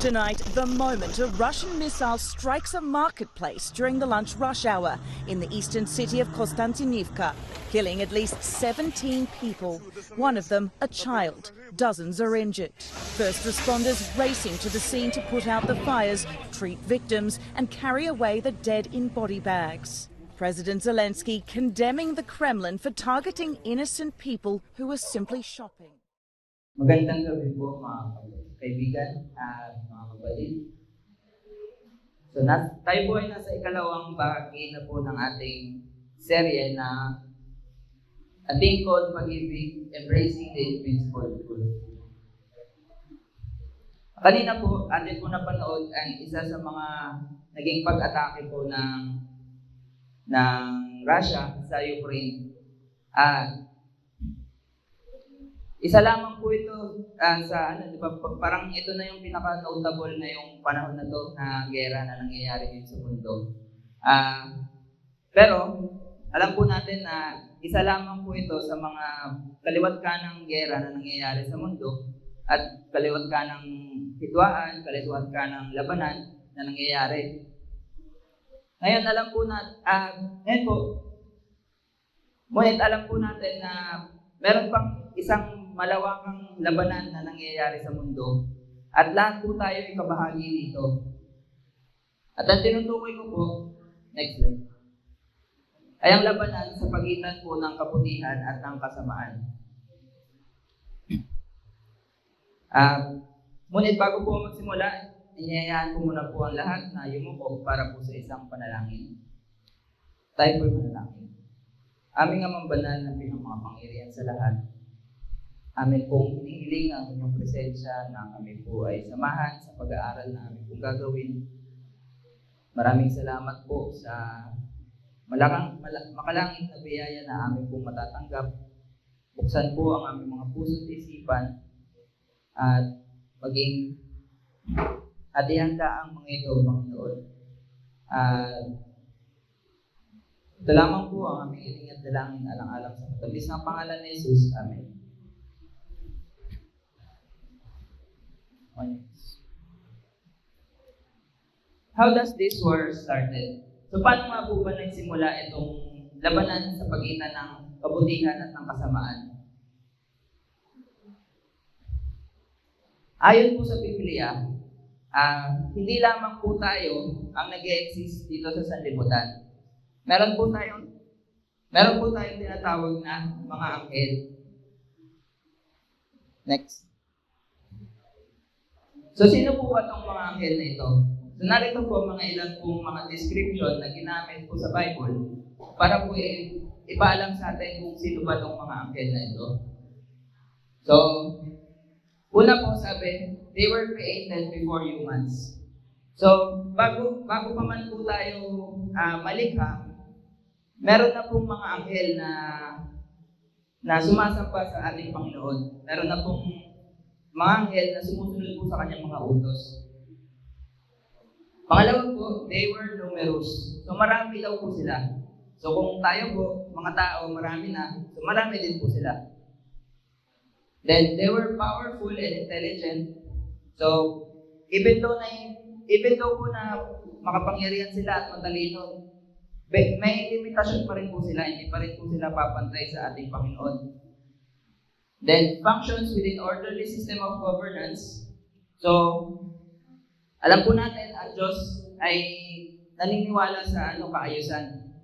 Tonight, the moment a Russian missile strikes a marketplace during the lunch rush hour in the eastern city of Konstantinivka, killing at least 17 people, one of them a child. Dozens are injured. First responders racing to the scene to put out the fires, treat victims and carry away the dead in body bags. President Zelensky condemning the Kremlin for targeting innocent people who were simply shopping. Magandang gabi po mga kaibigan at mga kapatid. So tayo po ay nasa ikalawang bahagi na po ng ating serye na ating called Pag-ibig, Embracing the Invincible Truth. Kanina po, atin po napanood ang isa sa mga naging pag-atake po ng Russia sa Ukraine. Isa lamang po ito di ba, parang ito na yung pinaka-notable na yung panahon na to na gera na nangyayari ngayon sa mundo. Pero alam po natin na isa lamang po ito sa mga kaliwat kanang gera na nangyayari sa mundo at kaliwat kanang hidwaan, kaliwat kanang labanan na nangyayari. Ngayon alam po alam po natin na meron pang isang malawakang labanan na nangyayari sa mundo at lahat po tayo ay kabahagi dito. At ang tinutukoy ko po, next slide, ay ang labanan sa pagitan po ng kabutihan at ng kasamaan. Ngunit bago po magsimula, inihayaan ko muna po ang lahat na yumuko para po sa isang panalangin. Tayo po'y panalangin. Aming Amang Banal na pinakamapangyarihan sa lahat, amin pong hinihiling ang inyong presensya na kami po ay samahan sa pag-aaral na amin pong gagawin. Maraming salamat po sa makalangit na biyaya na amin pong matatanggap. Buksan po ang aming mga puso at isipan at maging ihanda ang mga ito, Panginoon. Ito lamang po ang aming hiling at dalangin alang-alang sa matamis ng pangalan ni Jesus. Amen. How does this war started? So paano nga po ba nagsimula itong labanan sa pagitan ng kabutihan at ng kasamaan? Ayon po sa Biblia, hindi lamang po tayo ang nag-e-exist dito sa sanlibutan. Meron po tayong tinatawag na mga anghel. Next. So sino po ba itong mga anghel na ito? So narito po mga ilan pong mga description na ginamit po sa Bible para po ipaalam sa atin kung sino ba itong mga anghel na ito. So, una po sabi, they were created before humans. So, bago pa man po tayo malikha, meron na pong mga anghel na sumasamba sa ating Panginoon. Meron na pong mga anghel na sumusunod po sa kanyang mga utos. Pangalawa po, they were numerous. So marami daw po sila. So kung tayo po, mga tao, marami na. So marami din po sila. Then they were powerful and intelligent. So even though po na makapangyarihan sila at matalino, may limitasyon pa rin po sila. Hindi pa rin po sila papantay sa ating Panginoon. Then, functions within orderly system of governance. So, alam po natin, ang Diyos ay naniniwala sa kaayusan.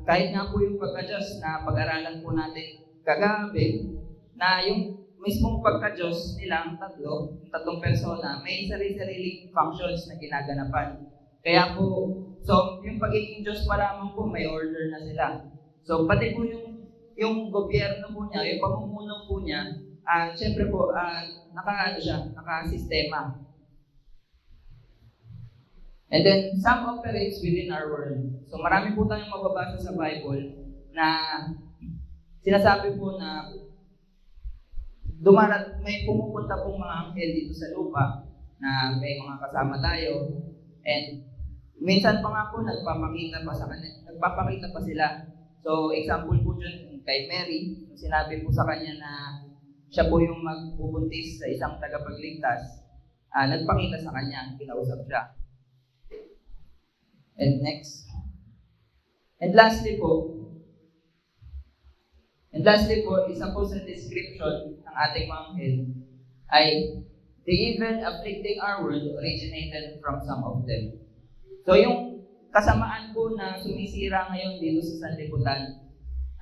Kahit nga po yung pagka-Diyos na pag-aralan po natin kagabi, na yung mismong pagka-Diyos nilang tatlong persona, may sarili-sariling functions na ginaganapan. Kaya po, so yung pagiging Diyos pa lamang po, may order na sila. So, pati po yung gobyerno po niya, yung pamumuno po niya, syempre po, nakasistema. And then, some operates within our world. So, marami po tayong mababasa sa Bible na sinasabi po na may pumupunta pong mga anghel dito sa lupa na may mga kasama tayo. And minsan pa nga po, nagpapakita pa sila. So, example po dyan kay Mary, sinabi po sa kanya na siya po yung magbubuntis sa isang tagapagligtas. nagpakita sa kanya, kinausap siya. And next. And lastly po, isa po sa description ng ating mga anghel ay the evil afflicting our world originated from some of them. So yung kasamaan po na sumisira ngayon dito sa sanlibutan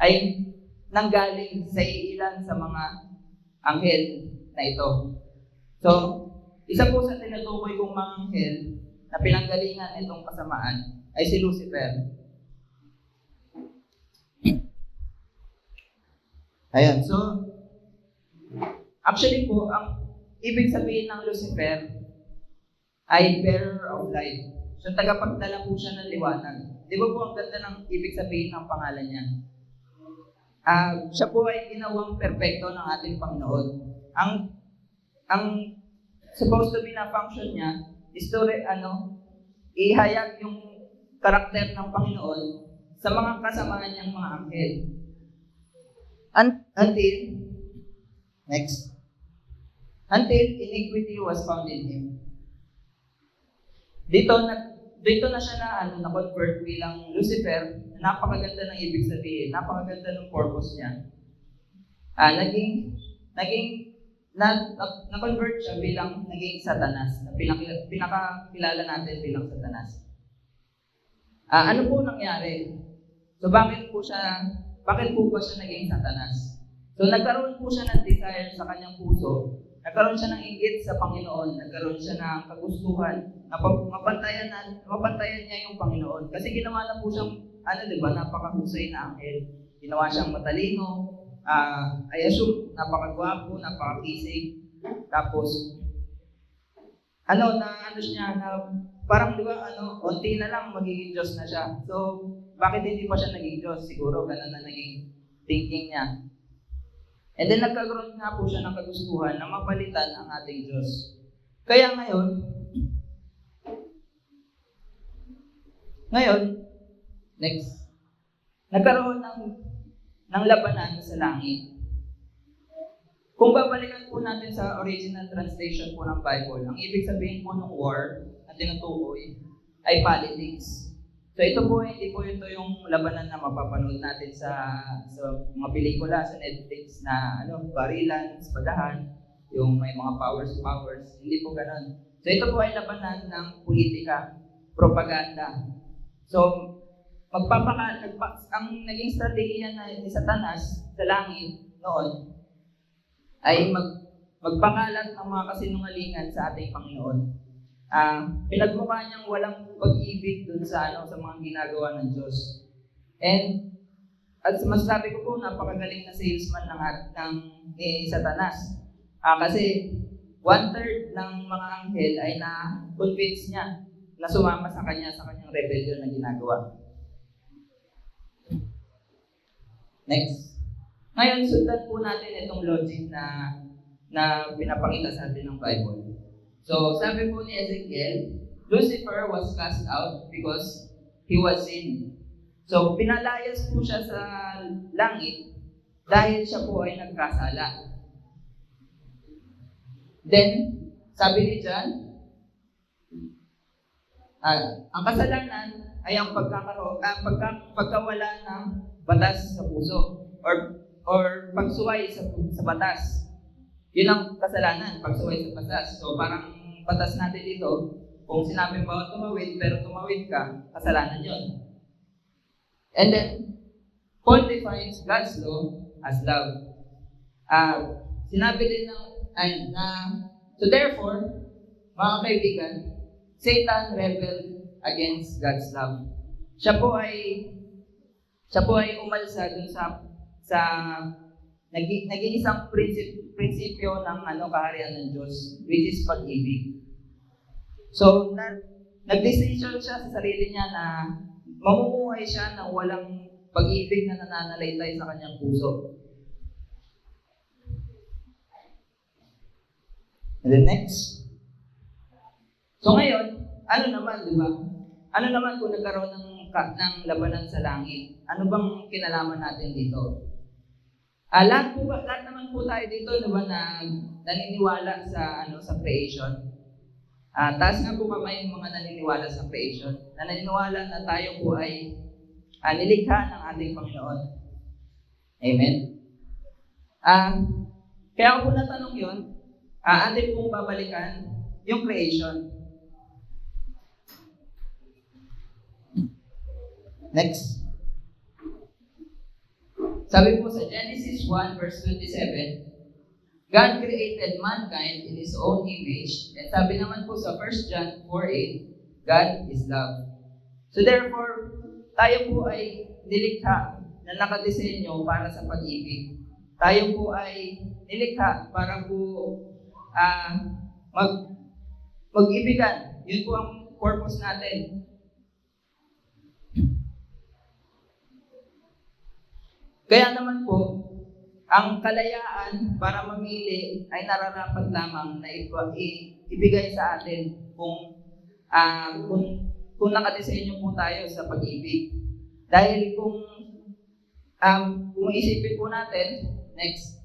ay nanggaling sa ilan sa mga anghel na ito. So, isa po sa tinutukoy kong mga anghel na pinanggalingan nitong kasamaan ay si Lucifer. Ayan, so, actually po, ang ibig sabihin ng Lucifer ay bearer of light. So, tagapagdala po siya ng liwanag. Di ba po ang ganda ng ibig sabihin ng pangalan niya? Siya po ay ginawang perpekto ng ating Panginoon. Ang supposed to be na function niya is to, ihayag yung karakter ng Panginoon sa mga kasamahan niyang mga anghel. Until iniquity was found in him. Dito na siya na-convert bilang Lucifer. Napakaganda ng ibig sabihin, napakaganda ng purpose niya. Na-convert siya bilang naging Satanas, na pinakakilala natin bilang Satanas. Ano po nangyari? So bakit po ba siya naging Satanas? So nagkaroon po siya ng desire sa kanyang puso, nagkaroon siya ng inggit sa Panginoon, nagkaroon siya ng kagustuhan na mabantayan niya yung Panginoon. Kasi ginawa na po siyang, napakahusay na anghel. Ginawa siyang matalino, I assume, napakagwapo, napakakisig. Tapos, parang onti na lang magiging Diyos na siya. So, bakit hindi pa siya naging Diyos? Siguro, ganun na naging thinking niya. And then, nagkaroon nga po siya ng kagustuhan na mapalitan ang ating Diyos. Kaya ngayon, next, nagkaroon ng labanan sa langit. Kung babalikan po natin sa original translation po ng Bible, ang ibig sabihin po ng war na tinutukoy ay politics. So hindi po ito yung labanan na mapapanood natin sa mga pelikula, sa Netflix na barilan, espadahan, yung may mga powers. Hindi po ganun. So ito po ay labanan ng politika, propaganda. So ang naging strategiya ni Satanas sa langit noon ay magpakalat ng mga kasinungalingan sa ating Panginoon. Pinagmukha niyang walang pag-ibig dun sa mga ginagawa ng Diyos. And at masasabi ko po, napakagaling na salesman ni Satanas. Kasi 1/3 ng mga anghel ay na-convince niya na sumama sa kanyang rebellion na ginagawa. Next. Ngayon, sundan po natin itong logic na pinapakita sa atin ng Bible. So, sabi po ni Ezekiel, Lucifer was cast out because he was sin. So, pinalayas po siya sa langit dahil siya po ay nagkasala. Then, sabi ni John, ang kasalanan ay ang pagkawala ng batas sa puso or pagsuway sa batas. Yun ang kasalanan, pagsuway sa batas. So parang batas natin dito, kung sinabi ba tumawid pero tumawid ka, kasalanan yun. And then, Paul defines God's law as love. Sinabi din so therefore, mga kaibigan, Satan rebelled against God's love. Siya po ay umalsa dun sa naging isang prinsipyo ng kaharian ng Diyos, which is pag-ibig. So, nag-decision siya sa sarili niya na mamumuhay siya ng walang pag-ibig na nananalaytay sa kanyang puso. And then next. So ngayon, ano naman, di ba? Ano naman kung nagkaroon ng labanan sa langit? Ano bang kinalaman natin dito? Lahat naman po tayo dito, di ba, na naniniwala sa creation. Taas nga po kamay yung mga naniniwala sa creation, na naniniwala na tayo po ay nilikha ng ating Panginoon. Amen? Kaya ako po natanong yun, atin pong babalikan yung creation. Next. Sabi po sa Genesis 1 verse 27, God created mankind in His own image. And sabi naman po sa 1 John 4:8, God is love. So therefore, tayo po ay nilikha na nakadesenyo para sa pag-ibig. Tayo po ay nilikha para po mag-ibigan. Yun po ang purpose natin. Kaya naman po, ang kalayaan para mamili ay nararapat lamang na ibigay sa atin kung nakadesenyo po tayo sa pag-ibig. Dahil kung isipin po natin, next,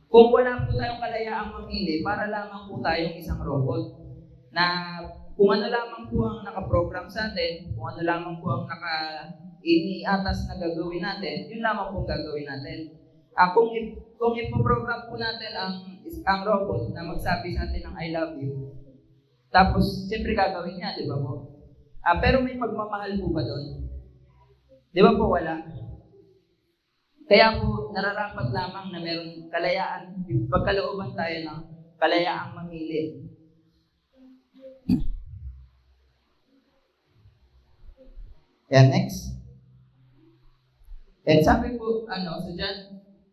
kung wala po tayong kalayaang mamili, para lamang po tayong isang robot na kung ano lamang po ang nakaprogram sa atin, kung ano lamang po ang iniatas na gagawin natin, yun lamang pong gagawin natin. Kung ipoprogram po natin ang robot na magsabi sa atin ng I love you, tapos siyempre gagawin niya, di ba po? Pero may pagmamahal po ba doon? Di ba po wala? Kaya po nararapat lamang na meron kalayaan, pagkalooban tayo ng kalayaang mamili. Yan, next. And sabi po,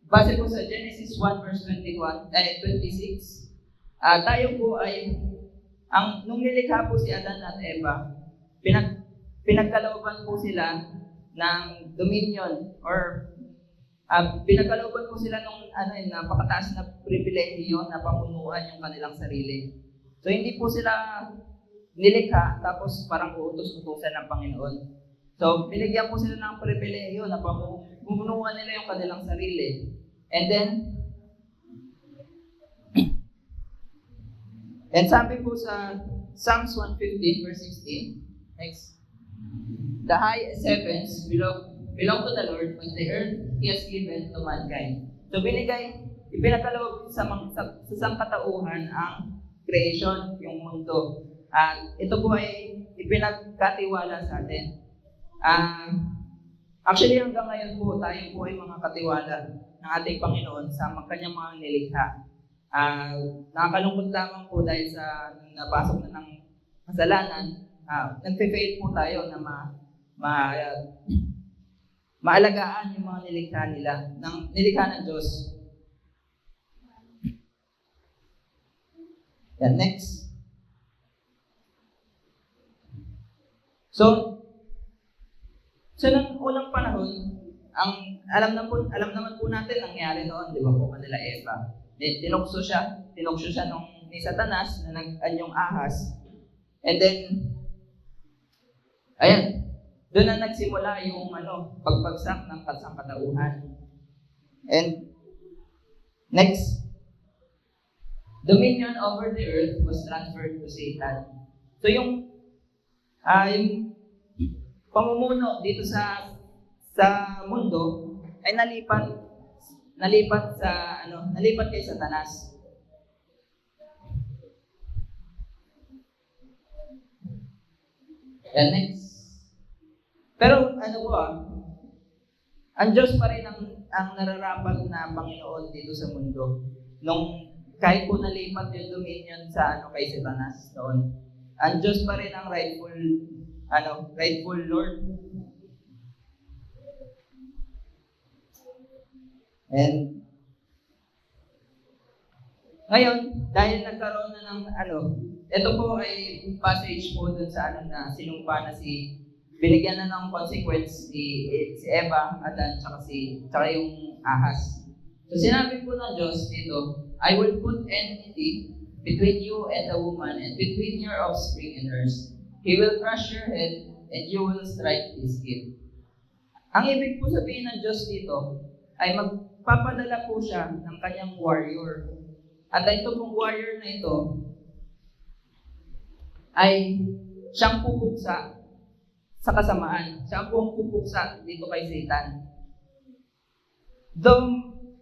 base po sa Genesis 1 verse 26, tayo po ay, nung nilikha po si Adan at Eva, pinagkalooban po sila ng dominion or pinagkalooban po sila ng napakataas na pribilehiyo na pamunuan yung kanilang sarili. So hindi po sila nilikha tapos parang uutos-utusan ng Panginoon. So, binigyan po sila ng pribilehiyo na pumunuan nila yung kanilang sarili. And then, and sabi po sa Psalms 115 verse 16, next, the high heavens belong to the Lord, but the earth He has given to mankind. So, ipinagkaloob sa sangkatauhan ang creation, yung mundo. Ito po ay ipinagkatiwala sa atin. Actually, hanggang ngayon po, tayo po ay mga katiwala ng ating Panginoon sa kanyang mga nilikha. Nakakalungkot lamang po dahil sa napasok na ng kasalanan, nagpe-fail po tayo na maalagaan yung mga nilikha ng Diyos. Yan, next. So nung unang panahon, alam naman po natin ang nangyari noon, di ba po, kanila Eva. Tinukso siya ni Satanas na nag-anyong ahas. And then, ayan, doon na nagsimula yung pagbagsak ng sangkatauhan. And next, dominion over the earth was transferred to Satan. So yung pamumuno dito sa mundo ay nalipat kay Satanas. And next. Pero ang Diyos pa rin ang nararapat na Panginoon dito sa mundo. Kahit po nalipat yung dominion sa kay Satanas noon, ang Diyos pa rin ang rightful Lord. And ngayon, dahil nagkaroon na ng ito po ay passage po dun sa na sinumpa na binigyan na ng consequence si Eva, Adan, tsaka yung ahas. So sinabi po ng Diyos dito, I will put enmity between you and the woman and between your offspring and hers. He will crush your head, and you will strike his heel. Ang ibig po sabihin ng Diyos dito, ay magpapadala po siya ng kanyang warrior. At ito pong warrior na ito, ay siyang pupuksa sa kasamaan. Siya po ang pupuksa dito kay Satan. Though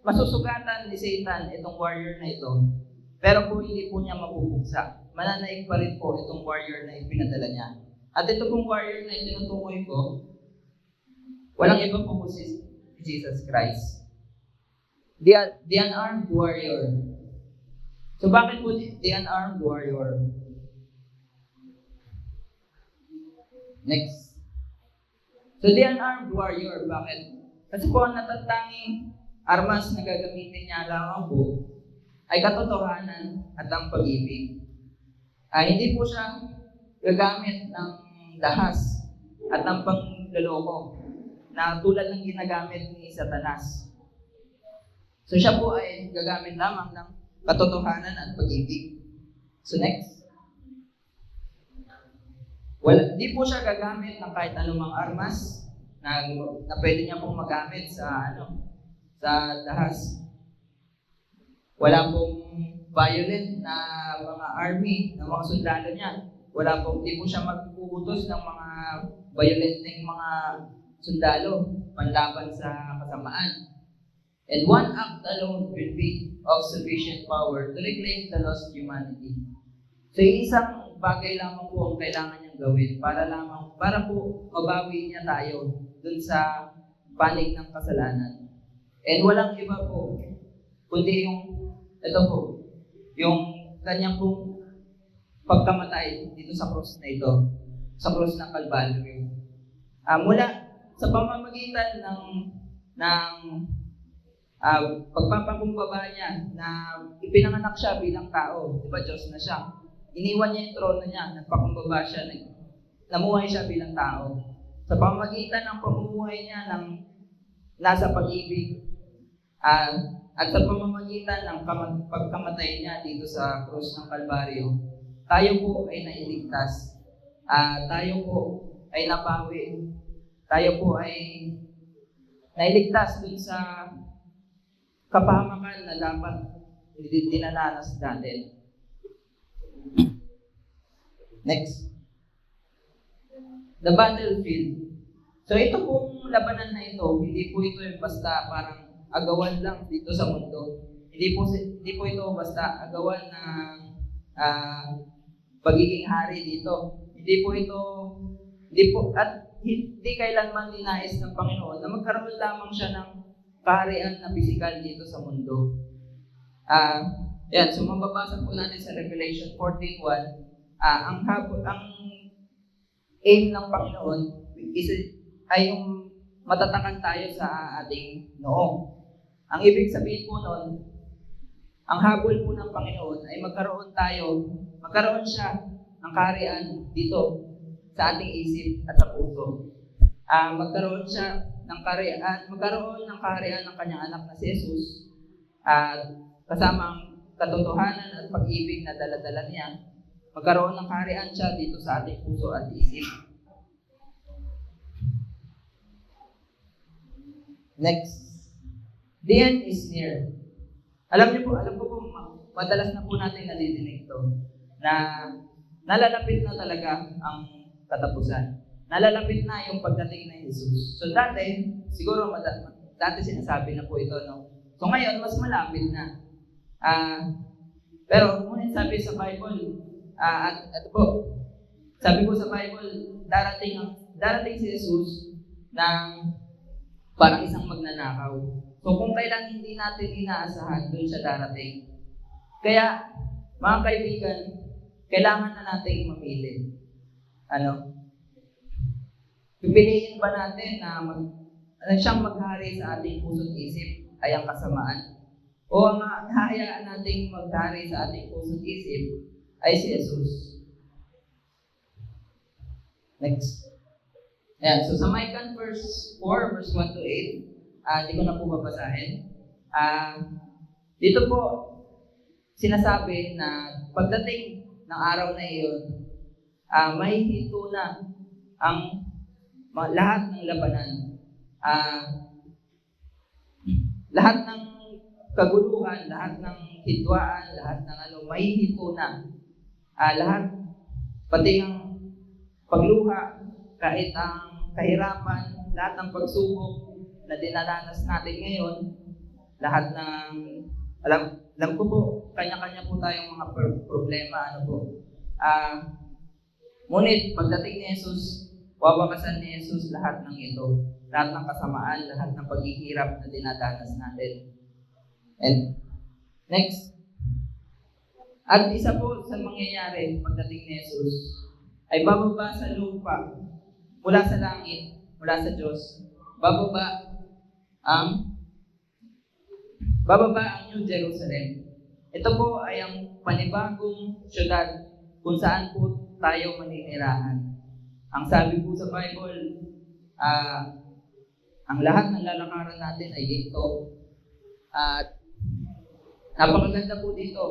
masusugatan ni Satan itong warrior na ito, pero po hindi po niya mapupuksa. Mananaig pa rin po itong warrior na ipinadala niya. At ito pong warrior na itinutukoy ko, walang iba po si Jesus Christ. The unarmed warrior. So bakit po the unarmed warrior? Next. So the unarmed warrior, bakit? Kasi po ang natatanging armas na gagamitin niya lamang po ay katotohanan at ang pag-ibig. Hindi po siya gagamit ng dahas at ng pangloloko na tulad ng ginagamit ni Satanas. So siya po ay gagamit lamang ng katotohanan at pag-ibig. So next. Di po siya gagamit ng kahit anumang armas na pwede niya pong magamit sa dahas. Wala pong violent na mga army, na mga sundalo niya. Di po siya magpuputos ng mga violenteng mga sundalo panlaban sa kasamaan. And one act alone will be of sufficient power to reclaim the lost humanity. So isang bagay lamang po ang kailangan niyang gawin para po mabawi niya tayo dun sa panig ng kasalanan. And walang iba po kundi yung kanyang pong pagkamatay dito sa cross na ito, sa cross ng Kalbaryo. Mula sa pamamagitan ng pagpapakumbaba niya na ipinanganak siya bilang tao, di ba Diyos na siya? Iniwan niya yung trono niya, nagpakumbaba siya, namuhay siya bilang tao. Sa pamamagitan ng pamumuhay niya ng nasa pag-ibig, at sa pamamagitan ng pagkamatay niya dito sa krus ng Kalbaryo, tayo po ay nailigtas. Tayo po ay napawi. Tayo po ay nailigtas dun sa kapahamakan na dapat dinananas natin. Next. The battlefield. So ito pong labanan na ito, hindi po ito basta parang agawan lang dito sa mundo. Hindi po ito basta agawan ng pagiging hari dito. Hindi kailanman ninais ng Panginoon na magkaroon lamang siya ng kaharian na pisikal dito sa mundo. So mababasa po natin sa Revelation 14:1, ang aim ng Panginoon ay yung matatakan tayo sa ating noo. Ang ibig sabihin po nun, ang habol po ng Panginoon ay magkaroon siya ng kaharian dito sa ating isip at sa puso. Magkaroon ng kaharian ng kanyang anak na si Jesus, kasama ang katotohanan at pag-ibig na dala-dala niya. Magkaroon ng kaharian siya dito sa ating puso at isip. Next. The end is near. Alam po po, madalas na po natin nadidinig ito na nalalapit na talaga ang katapusan. Nalalapit na yung pagdating ng Jesus. So dati, siguro dati sinasabi na po ito, no? So ngayon, mas malapit na. Pero ngunit sabi sa Bible, sabi po sa Bible, darating si Jesus ng parang isang magnanakaw. So kung kailan hindi natin inaasahan, doon siya darating. Kaya, mga kaibigan, kailangan na nating mamili. Pipiliin ba natin na siyang maghari sa ating puso't isip ay ang kasamaan? O ang hahayaan nating maghari sa ating puso't isip ay si Jesus? Next. Ayan, so sa Micah verse 4, verse 1 to 8, hindi ko na po babasahin. Dito po, sinasabi na pagdating ng araw na iyon, may hito na ang lahat ng labanan. Lahat ng kaguluhan, lahat ng hidwaan, lahat ng may hito na. pati ang pagluha, kahit ang kahirapan, lahat ng pagsubok na dinaranas natin ngayon, lahat ng, alam ko po, kanya-kanya po tayong mga problema, ano po. Ngunit pagdating ni Jesus, wawakasan ni Jesus lahat ng ito, lahat ng kasamaan, lahat ng paghihirap na dinadanas natin. And next, at isa po sa mangyayari pagdating ni Jesus, ay bababa sa lupa, mula sa langit, mula sa Diyos, bababa ang New Jerusalem. Ito po ay ang panibagong syudad kung saan po tayo maninirahan. Ang sabi po sa Bible, ang lahat ng lalakaran natin ay dito. At napakaganda po dito.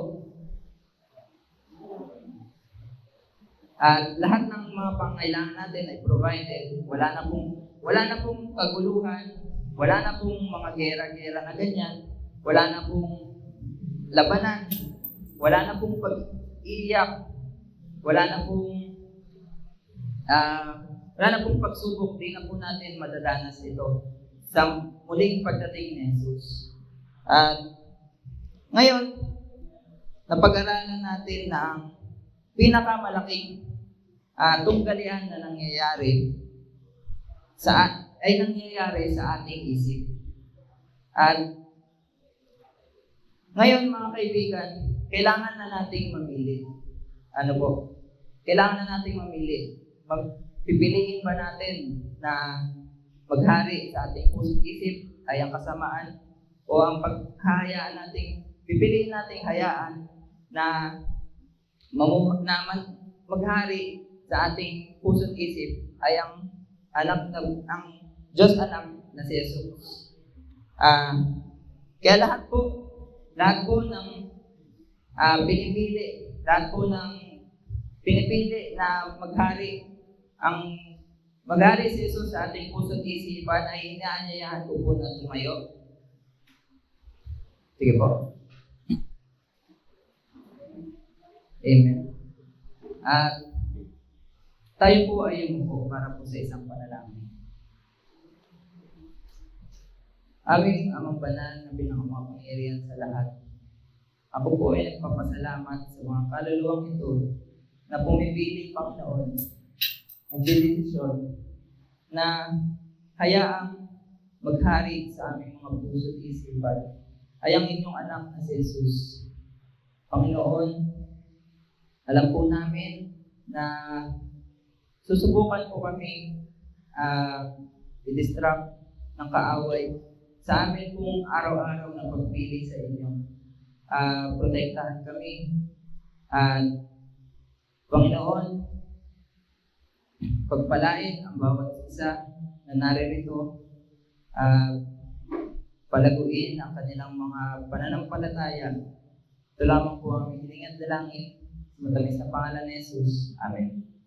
At lahat ng mga pangailangan natin ay provided. Wala na pong kaguluhan, wala na pong mga gera-gera na ganyan, wala na pong labanan, wala na pong pag-iiyak, wala na pong pagsubok, di na po natin madadanas ito sa muling pagdating ni Jesus. At ngayon, napag-aralan natin na ang pinakamalaking tunggalian na nangyayari nangyayari sa ating isip. At ngayon mga kaibigan, kailangan na nating mamili. Ano po? Kailangan na nating mamili. Pipiliin ba natin na maghari sa ating puso't isip ay ang kasamaan o ang paghahayaan nating pipiliin nating hayaan na maghari sa ating puso't isip ay ang Diyos anak na si Jesus. Kaya lahat po ng pinipili na maghari si Jesus sa ating puso't isipan ay inaanyayahan ko po na tumayo. Sige po. Amen. At tayo po ay yumuko para po sa isang panalangin. Aming Amang Banal na pinakamapangyarihan sa lahat, ako po ay nagpapasalamat sa mga kaluluwang ito na pumipili, Panginoon, nagdedesisyon na hayaang maghari sa aming mga puso't isipan ay ang inyong anak na si Jesus. Panginoon, alam po namin na susubukan po kami i-distract ng kaaway sa amin pong araw-araw na pagpili sa inyo. Protektahan kami. Panginoon, pagpalain ang bawat isa na naririto, palaguin ang kanilang mga pananampalataya. Ito lamang po ang hiningan dalangin sa matamis na pangalan ni Jesus. Amen.